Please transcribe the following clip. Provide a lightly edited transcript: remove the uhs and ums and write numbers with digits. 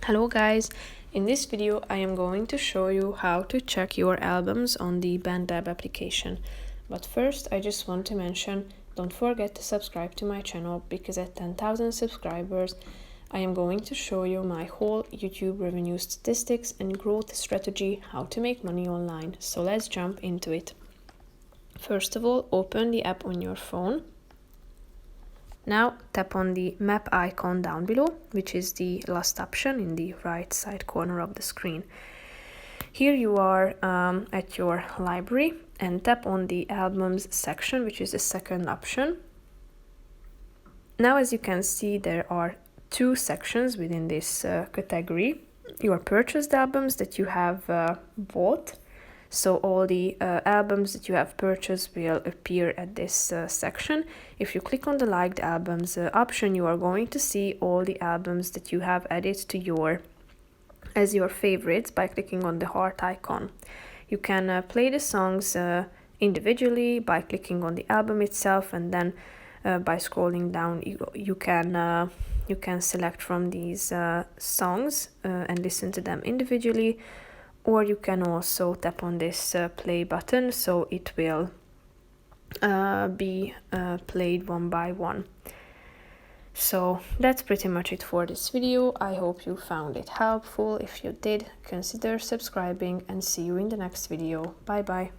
Hello guys, in this video I am going to show you how to check your albums on the BandLab application. But first I just want to mention, don't forget to subscribe to my channel because at 10,000 subscribers I am going to show you my whole YouTube revenue statistics and growth strategy, how to make money online. So let's jump into it. First of all, open the app on your phone. Now tap on the map icon down below, which is the last option in the right side corner of the screen. Here you are at your library and tap on the albums section, which is the second option. Now as you can see, there are two sections within this category. Your purchased albums that you have bought. So all the albums that you have purchased will appear at this section. If you click on the liked albums option, you are going to see all the albums that you have added to as your favorites by clicking on the heart icon. You can play the songs individually by clicking on the album itself, and then by scrolling down you can select from these songs and listen to them individually. Or you can also tap on this play button, so it will be played one by one. So that's pretty much it for this video. I hope you found it helpful. If you did, consider subscribing and see you in the next video. Bye bye.